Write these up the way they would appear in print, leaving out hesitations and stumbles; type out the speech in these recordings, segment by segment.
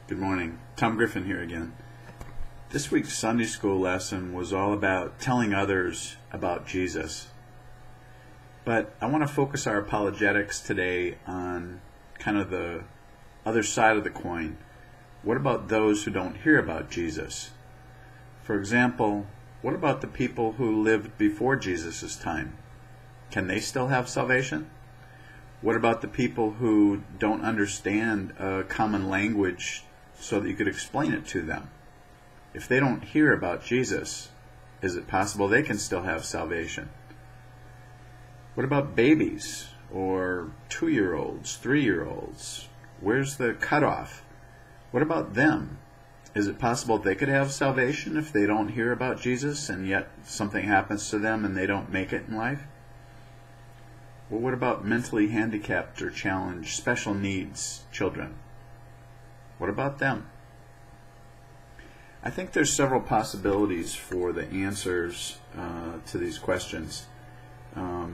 Good morning. Tom Griffin here again. This week's Sunday school lesson was all about telling others about Jesus. But I want to focus our apologetics today on kind of the other side of the coin. What about those who don't hear about Jesus? For example, what about the people who lived before Jesus' time? Can they still have salvation? What about the people who don't understand a common language so that you could explain it to them? If they don't hear about Jesus, is it possible they can still have salvation? What about babies or 2-year-olds, 3-year-olds? Where's the cutoff? What about them? Is it possible they could have salvation if they don't hear about Jesus and yet something happens to them and they don't make it in life? Well, what about mentally handicapped or challenged special needs children? What about them? I think there's several possibilities for the answers to these questions. Let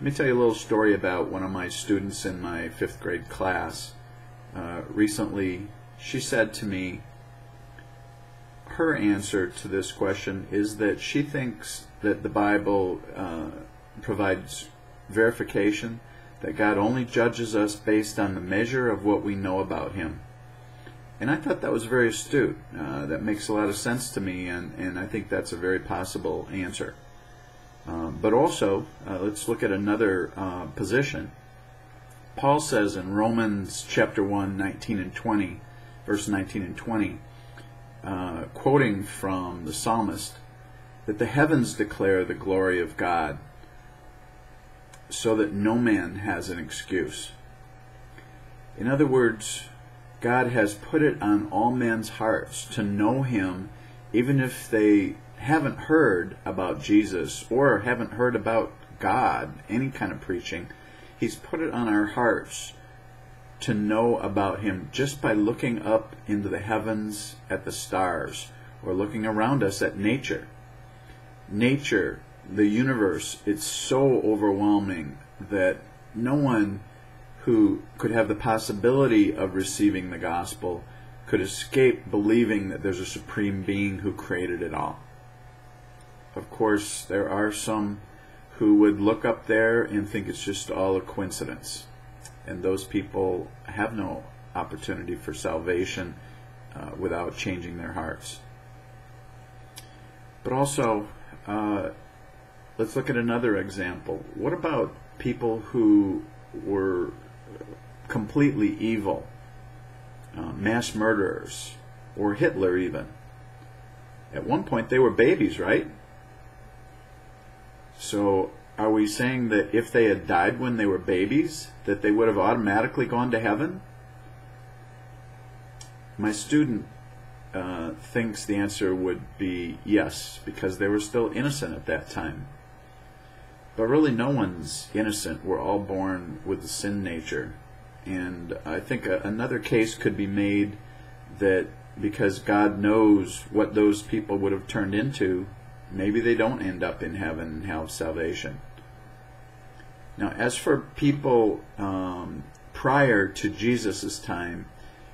me tell you a little story about one of my students in my 5th grade class. Recently, she said to me, her answer to this question is that she thinks that the Bible provides verification that God only judges us based on the measure of what we know about Him. And I thought that was very astute. That makes a lot of sense to me, and I think that's a very possible answer. But also, let's look at another position. Paul says in Romans chapter 1, 19 and 20, verse 19 and 20, quoting from the psalmist, that the heavens declare the glory of God, so that no man has an excuse. In other words, God has put it on all men's hearts to know Him, even if they haven't heard about Jesus or haven't heard about God, any kind of preaching. He's put it on our hearts to know about Him just by looking up into the heavens at the stars or looking around us at nature. Nature, the universe, it's so overwhelming that no one who could have the possibility of receiving the gospel could escape believing that there's a supreme being who created it all. Of course, there are some who would look up there and think it's just all a coincidence, and those people have no opportunity for salvation without changing their hearts. But also, let's look at another example. What about people who were completely evil, mass murderers, or Hitler even? At one point they were babies, right? So are we saying that if they had died when they were babies, that they would have automatically gone to heaven? My student thinks the answer would be yes, because they were still innocent at that time. But really no one's innocent. We're all born with the sin nature. And I think another case could be made that because God knows what those people would have turned into, maybe they don't end up in heaven and have salvation. Now, as for people prior to Jesus' time,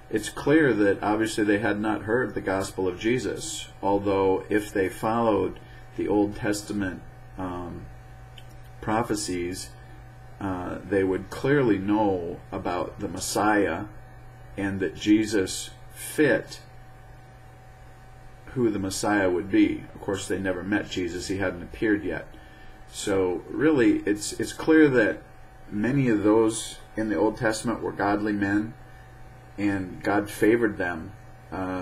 it's clear that obviously they had not heard the gospel of Jesus, although if they followed the Old Testament prophecies, they would clearly know about the Messiah and that Jesus fit who the Messiah would be. Of course, they never met Jesus. He hadn't appeared yet. So really, it's clear that many of those in the Old Testament were godly men, and God favored them.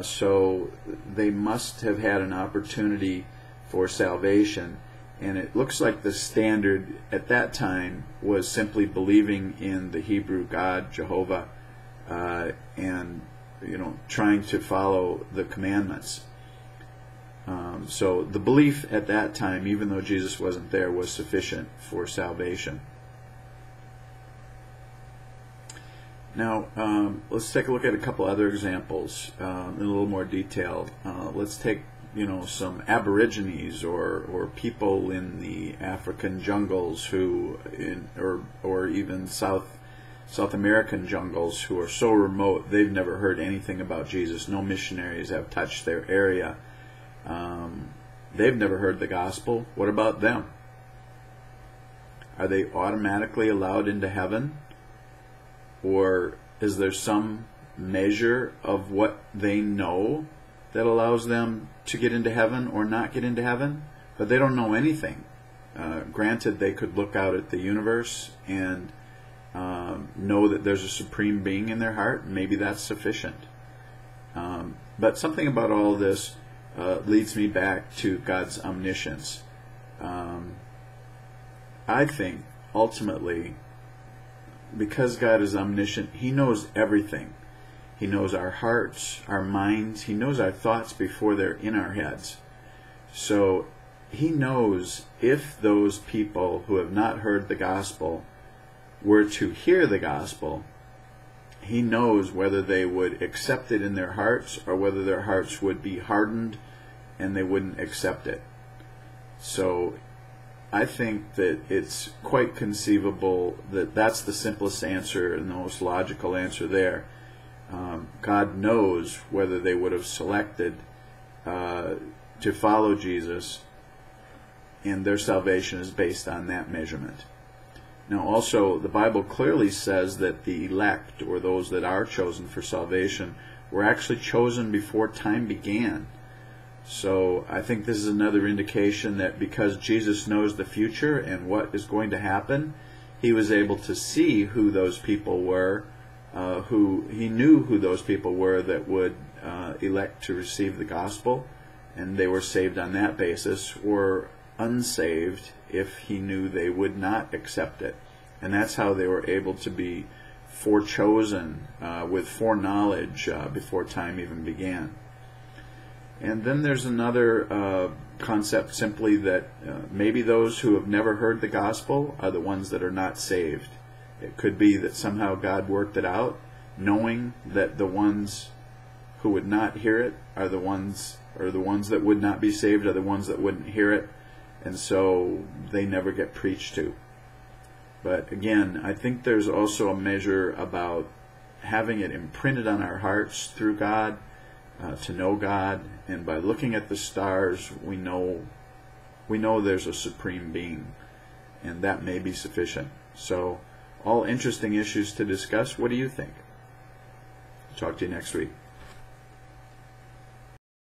So they must have had an opportunity for salvation. And it looks like the standard at that time was simply believing in the Hebrew God, Jehovah, and trying to follow the commandments. So the belief at that time, even though Jesus wasn't there, was sufficient for salvation. Now, let's take a look at a couple other examples in a little more detail. Let's take some Aborigines or people in the African jungles who, or even South South American jungles who are so remote they've never heard anything about Jesus. No missionaries have touched their area. They've never heard the gospel. What about them? Are they automatically allowed into heaven? Or is there some measure of what they know that allows them to get into heaven or not get into heaven? But they don't know anything. Granted, they could look out at the universe and know that there's a supreme being in their heart. Maybe that's sufficient. But something about all this leads me back to God's omniscience. I think, ultimately, because God is omniscient, He knows everything. He knows our hearts, our minds. He knows our thoughts before they're in our heads. So He knows if those people who have not heard the gospel were to hear the gospel, He knows whether they would accept it in their hearts or whether their hearts would be hardened and they wouldn't accept it. So I think that it's quite conceivable that that's the simplest answer and the most logical answer there. God knows whether they would have selected to follow Jesus, and their salvation is based on that measurement. Now also, the Bible clearly says that the elect, or those that are chosen for salvation, were actually chosen before time began. So I think this is another indication that because Jesus knows the future and what is going to happen, He was able to see who those people were, He knew who those people were that would elect to receive the gospel, and they were saved on that basis, or unsaved if He knew they would not accept it. And that's how they were able to be forechosen with foreknowledge before time even began. And then there's another concept, simply that maybe those who have never heard the gospel are the ones that are not saved. It could be that somehow God worked it out, knowing that the ones who would not hear it are the ones, or the ones that would not be saved are the ones that wouldn't hear it, and so they never get preached to. But again, I think there's also a measure about having it imprinted on our hearts through God, to know God, and by looking at the stars, we know there's a supreme being, and that may be sufficient. So, all interesting issues to discuss. What do you think? Talk to you next week.